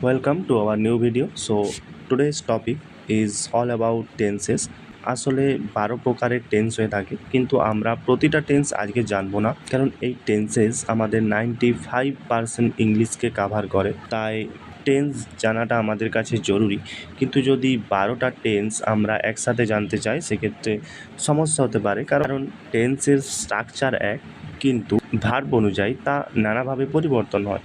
Welcome to our new video. So today's topic is all about tenses. আসলে 12 প্রকারের tense হয়ে থাকে, কিন্তু আমরা প্রতিটা টেন্স আজকে জানবো না, কারণ এই টেন্সেস আমাদের 95% ইংলিশকে কাভার করে। তাই টেন্স জানাটা আমাদের কাছে জরুরি, কিন্তু যদি 12টা টেন্স আমরা একসাথে জানতে চাই সেক্ষেত্রে সমস্যা হতে পারে, কারণ টেন্সের স্ট্রাকচার এক, কিন্তু ভার্ব অনুযায়ী তা নানাভাবে পরিবর্তন হয়।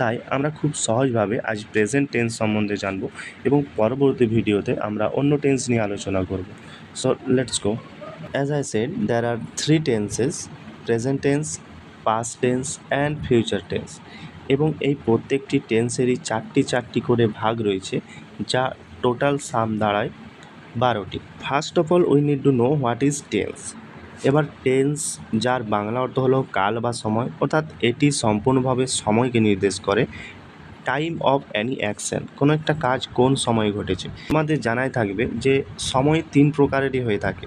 তাই আমরা খুব সহজভাবে আজ প্রেজেন্ট টেন্স সম্বন্ধে জানব এবং পরবর্তী ভিডিওতে আমরা অন্য টেন্স নিয়ে আলোচনা করব। So let's go. As I said, there are three tenses: present tense, past tense and future tense. এবং এই প্রত্যেকটি টেন্সেরই চারটি করে ভাগ রয়েছে, যা টোটাল সাম দাঁড়ায় 12টি। First of all we need to know what is tense. এবার টেন্স, যার বাংলা অর্থ হলো কাল বা সময়, অর্থাৎ এটি সম্পূর্ণভাবে সময়কে নির্দেশ করে। টাইম অফ অ্যানি অ্যাকশন, কোনো একটা কাজ কোন সময়ে ঘটেছে। আমাদের জানাই থাকবে যে সময় 3 প্রকারেরই হয়ে থাকে: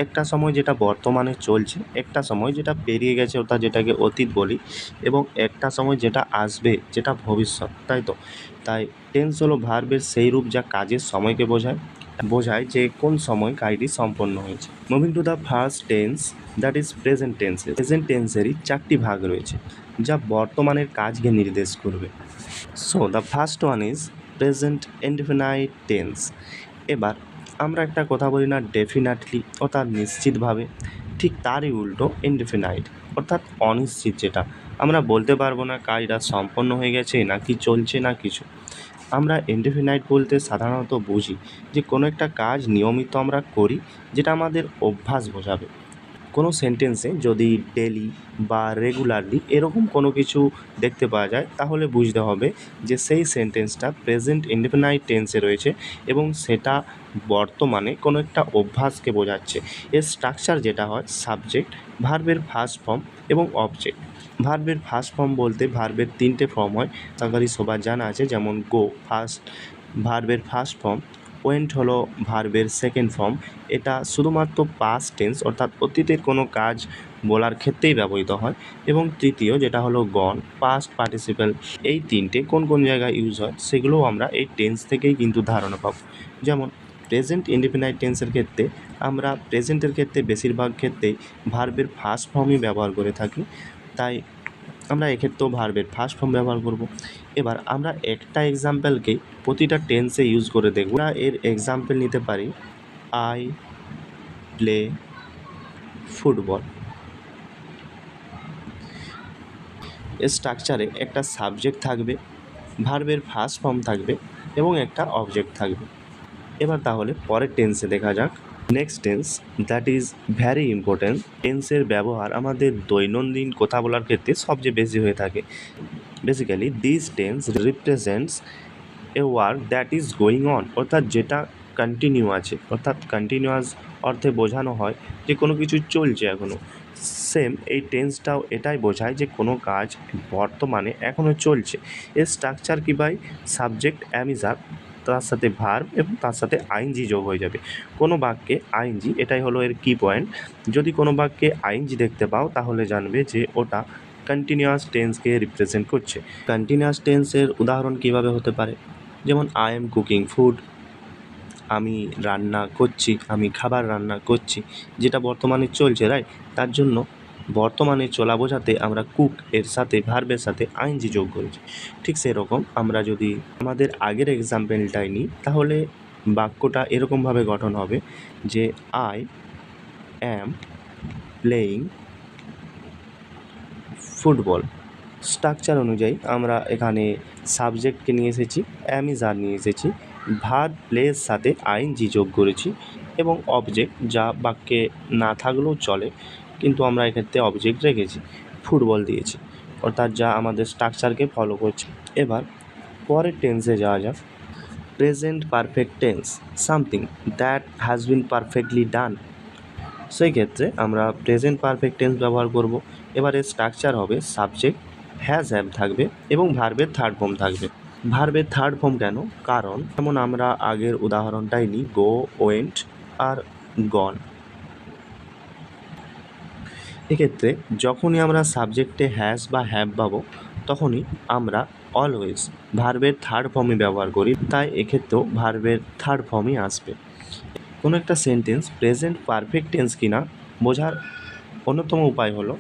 একটা সময় যেটা বর্তমানে চলছে, একটা সময় যেটা পেরিয়ে গেছে অর্থাৎ যেটাকে অতীত বলি, এবং একটা সময় যেটা আসবে, যেটা ভবিষ্যৎ, তাই তো। তাই টেন্স হলো ভার্বের সেই রূপ যা কাজের সময়কে বোঝায় যে কোন সময় কাজটি সম্পন্ন হয়েছে। Moving to the first tense, that is present tense. Present টেন্সেরই 4টি ভাগ রয়েছে, যা বর্তমানের কাজকে নির্দেশ করবে। So the first one is present indefinite tense. এবার আমরা একটা কথা বলি না, ডেফিনেটলি অর্থাৎ নিশ্চিতভাবে, ঠিক তারই উল্টো ইনডেফিনাইট অর্থাৎ অনিশ্চিত, যেটা আমরা বলতে পারবো না কাজটা সম্পন্ন হয়ে গেছে নাকি চলছে না কিছু। আমরা ইনডেফিনাইট বলতে সাধারণত বুঝি যে কোনো একটা কাজ নিয়মিত আমরা করি, যেটা আমাদের অভ্যাস বোঝাবে। কোনো সেন্টেন্সে যদি ডেলি বা রেগুলারলি এরকম কোনো কিছু দেখতে পাওয়া যায়, তাহলে বুঝতে হবে যে সেই সেন্টেন্সটা প্রেজেন্ট ইনডেফিনাইট টেন্সে রয়েছে এবং সেটা বর্তমানে কোনো একটা অভ্যাসকে বোঝাচ্ছে। এর স্ট্রাকচার যেটা হয়: সাবজেক্ট, ভার্বের ফার্স্ট ফর্ম এবং অবজেক্ট। ভার্বের ফার্স্ট ফর্ম বলতে ভার্বের 3টে ফর্ম হয়, তারপরে সবার জানা আছে, যেমন গো ফার্স্ট ভার্বের ফার্স্ট ফর্ম, ওয়েন্ট হলো ভার্বের সেকেন্ড ফর্ম। এটা শুধুমাত্র পাস্ট টেন্স অর্থাৎ অতীতের কোনো কাজ বলার ক্ষেত্রেই ব্যবহৃত হয়। এবং তৃতীয় যেটা হলো গন, পাস্ট পার্টিসিপেল। এই 3টে কোন কোন জায়গায় ইউজ হয় সেগুলোও আমরা এই টেন্স থেকেই কিন্তু ধারণা পাবো। যেমন প্রেজেন্ট ইনডেফিনাইট টেন্সের ক্ষেত্রে আমরা প্রেজেন্টের ক্ষেত্রে বেশিরভাগ ক্ষেত্রেই ভার্বের ফার্স্ট ফর্মই ব্যবহার করে থাকি, তাই আমরা এক্ষেত্রেও ভার্বের ফার্স্ট ফর্ম ব্যবহার করব। এবার আমরা একটা এক্সাম্পলকেই প্রতিটা টেন্সে ইউজ করে দেখব। আমরা এর এক্সাম্পল নিতে পারি: আই প্লে ফুটবল। এর স্ট্রাকচারে একটা সাবজেক্ট থাকবে, ভার্বের ফার্স্ট ফর্ম থাকবে এবং একটা অবজেক্ট থাকবে। এবার তাহলে পরের টেন্সে দেখা যাক। Next tense, that is very important. টেন্সের ব্যবহার আমাদের দৈনন্দিন কথা বলার ক্ষেত্রে সবচেয়ে বেশি হয়ে থাকে। Basically this tense represents A work that is going on, অর্থাৎ যেটা কন্টিনিউ আছে, অর্থাৎ কন্টিনিউয়াস অর্থে বোঝানো হয় যে কোনো কিছু চলছে এখনও। সেম এই টেন্সটাও এটাই বোঝায় যে কোনো কাজ বর্তমানে এখনও চলছে। এর স্ট্রাকচার কী ভাই? সাবজেক্ট অ্যামিজার, তার সাথে ভার্ব এবং তার সাথে আইএনজি যোগ হয়ে যাবে। কোনো বাক্যে আইএনজি, এটাই হলো এর কি পয়েন্ট। যদি কোনো বাক্যে আইএনজি দেখতে পাও তাহলে জানবে যে ওটা কন্টিনিউয়াস টেন্সকে রিপ্রেজেন্ট করছে। কন্টিনিউয়াস টেন্সের উদাহরণ কীভাবে হতে পারে? যেমন আই এম কুকিং ফুড, আমি রান্না করছি, আমি খাবার রান্না করছি, যেটা বর্তমানে চলছে, রাইট? তার জন্য বর্তমানে চলা বোঝাতে আমরা কুক এর সাথে ভার্বের সাথে আইএনজি যোগ করেছি। ঠিক সেরকম আমরা যদি আমাদের আগের এক্সাম্পলটাই নিই, তাহলে বাক্যটা এরকমভাবে গঠন হবে যে I am playing football. Structure অনুযায়ী আমরা এখানে সাবজেক্টকে নিয়ে এসেছি, অ্যামিজার নিয়ে এসেছি, ভার্ব প্লের সাথে আইএনজি যোগ করেছি এবং অবজেক্ট, যা বাক্যে না থাকলেও চলে কিন্তু আমরা এক্ষেত্রে অবজেক্ট রেখেছি, ফুটবল দিয়েছি, অর্থাৎ যা আমাদের স্ট্রাকচারকে ফলো করছে। এবার পরের টেন্সে যাওয়া যাক। Present perfect tense, something that has been perfectly done. সেই ক্ষেত্রে আমরা প্রেজেন্ট পারফেক্ট টেন্স ব্যবহার করব। এবার এর স্ট্রাকচার হবে সাবজেক্ট, হ্যাজ হ্যাভ থাকবে এবং ভার্বের থার্ড ফর্ম থাকবে। ভার্বের থার্ড ফর্ম কেন? কারণ যেমন আমরা আগের উদাহরণটাই নিই, গো, ওয়েন্ট আর গন। এক্ষেত্রে যখনই আমরা সাবজেক্টে হ্যাজ বা হ্যাভ পাবো, তখনই আমরা অলওয়েজ ভার্বের থার্ড ফর্মে ব্যবহার করি, তাই এক্ষেত্রেও ভার্বের থার্ড ফর্মই আসবে। কোনো একটা সেন্টেন্স প্রেজেন্ট পারফেক্ট টেন্স কিনা বোঝার অন্যতম উপায় হলো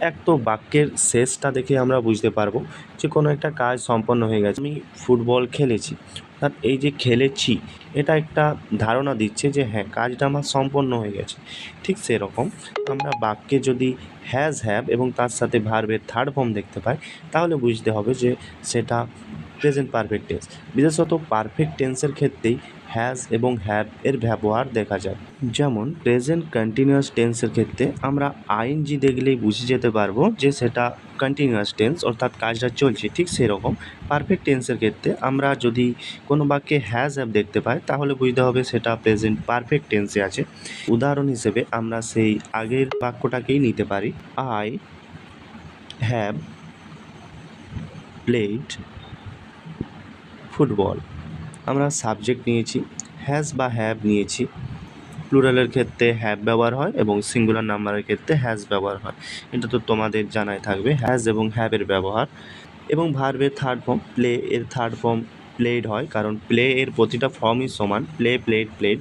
এক তো বাক্যের শেষটা দেখে আমরা বুঝতে পারবো যে কোনো একটা কাজ সম্পন্ন হয়ে গেছে। আমি ফুটবল খেলেছি, অর্থাৎ এই যে খেলেছি এটা একটা ধারণা দিচ্ছে যে হ্যাঁ কাজটা আমার সম্পন্ন হয়ে গেছে। ঠিক সেরকম আমরা বাক্যে যদি হ্যাজ হ্যাভ এবং তার সাথে ভার্বের থার্ড ফর্ম দেখতে পাই তাহলে বুঝতে হবে যে সেটা প্রেজেন্ট পারফেক্ট টেন্স। বিশেষত পারফেক্ট টেন্সের ক্ষেত্রেই হ্যাজ এবং হ্যাভ এর ব্যবহার দেখা যায়। যেমন প্রেজেন্ট কন্টিনিউয়াস টেন্সের ক্ষেত্রে আমরা আইএনজি দেখলেই বুঝে যেতে পারবো যে সেটা কন্টিনিউয়াস টেন্স, অর্থাৎ কাজটা চলছে। ঠিক সেরকম পারফেক্ট টেন্সের ক্ষেত্রে আমরা যদি কোনো বাক্যে হ্যাজ হ্যাভ দেখতে পাই তাহলে বুঝতে হবে সেটা প্রেজেন্ট পারফেক্ট টেন্সে আছে। উদাহরণ হিসেবে আমরা সেই আগের বাক্যটাকেই নিতে পারি, আই হ্যাভ প্লেড ফুটবল। আমরা সাবজেক্ট নিয়েছি, হ্যাজ বা হ্যাভ নিয়েছি। প্লুরালের ক্ষেত্রে হ্যাভ ব্যবহার হয় এবং সিঙ্গুলার নাম্বারের ক্ষেত্রে হ্যাজ ব্যবহার হয়। এটা তো তোমাদের জানাই থাকবে হ্যাজ এবং হ্যাভের ব্যবহার। এবং ভার্বের থার্ড ফর্ম প্লে এর থার্ড ফর্ম প্লেড হয়, কারণ প্লে এর প্রতিটা ফর্মই সমান। প্লে প্লেড প্লেড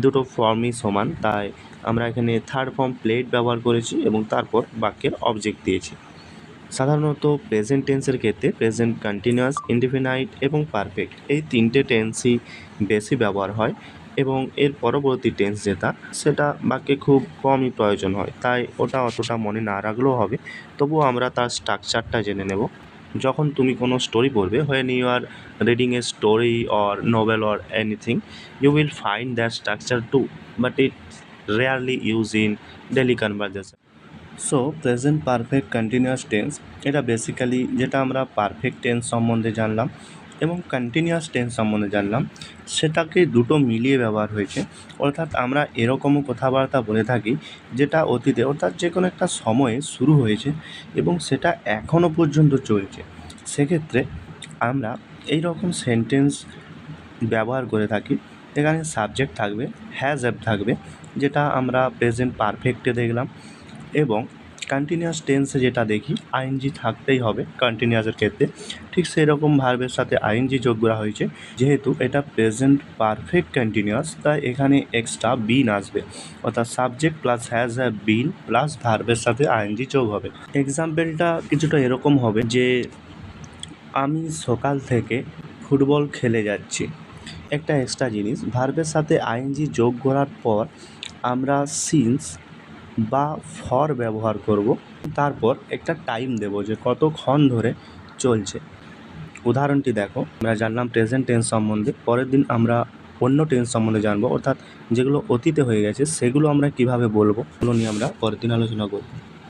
দুটো ফর্মই সমান, তাই আমরা এখানে থার্ড ফর্ম প্লেড ব্যবহার করেছি এবং তারপর বাক্যের অবজেক্ট দিয়েছি। সাধারণত প্রেজেন্ট টেন্সের ক্ষেত্রে প্রেজেন্ট কন্টিনিউয়াস, ইনডিফিনাইট এবং পারফেক্ট এই তিনটে টেন্সই বেশি ব্যবহার হয় এবং এর পরবর্তী টেন্স যেটা সেটা বাক্যে খুব কমই প্রয়োজন হয়, তাই ওটা অতটা মনে না রাখলেও হবে। তবুও আমরা তার স্ট্রাকচারটা জেনে নেব। যখন তুমি কোনো স্টোরি পড়বে, when you are reading a story or novel or anything, you will find that structure too, but it's rarely used in daily conversation. So present perfect continuous tense এটা বেসিক্যালি যেটা আমরা পারফেক্ট টেন্স সম্বন্ধে জানলাম এবং continuous tense সম্বন্ধে জানলাম, সেটাকে দুটো মিলিয়ে ব্যবহার হয়েছে। অর্থাৎ আমরা এরকমও কথাবার্তা বলে থাকি যেটা অতীতে অর্থাৎ যে কোনো একটা সময়ে শুরু হয়েছে এবং সেটা এখনও পর্যন্ত চলছে। সেক্ষেত্রে আমরা এই রকম সেন্টেন্স ব্যবহার করে থাকি। এখানে সাবজেক্ট থাকবে, হ্যাজ হ্যাভ থাকবে, যেটা আমরা প্রেজেন্ট পারফেক্টে দেখলাম, এবং কন্টিনিউয়াস টেন্সে যেটা দেখি আইএনজি থাকতেই হবে কন্টিনিউয়াসের ক্ষেত্রে। ঠিক সেই রকম ভার্বের সাথে আইএনজি যোগ করা হয়েছে। যেহেতু এটা প্রেজেন্ট পারফেক্ট কন্টিনিউয়াস, তাই এখানে এক্সট্রা বিন আসবে, অর্থাৎ subject plus has have been plus ভার্বের সাথে আইএনজি যোগ হবে। এক্সাম্পলটা কিছুটা এরকম হবে যে আমি সকাল থেকে ফুটবল খেলে যাচ্ছি। একটা এক্সট্রা জিনিস, ভার্বের সাথে আইএনজি যোগ করার পর আমরা সিন্স বা ফর ব্যবহার করব, তারপর একটা টাইম দেব যে কতক্ষণ ধরে চলছে। উদাহরণটি দেখো, আমরা জানলাম প্রেজেন্ট টেন্স সম্বন্ধে, পরের দিন আমরা অন্য টেন্স সম্বন্ধে জানবো, অর্থাৎ যেগুলো অতীতে হয়ে গেছে সেগুলো আমরা কিভাবে বলবো, সেগুলো নিয়ে আমরা পরের দিন আলোচনা করব।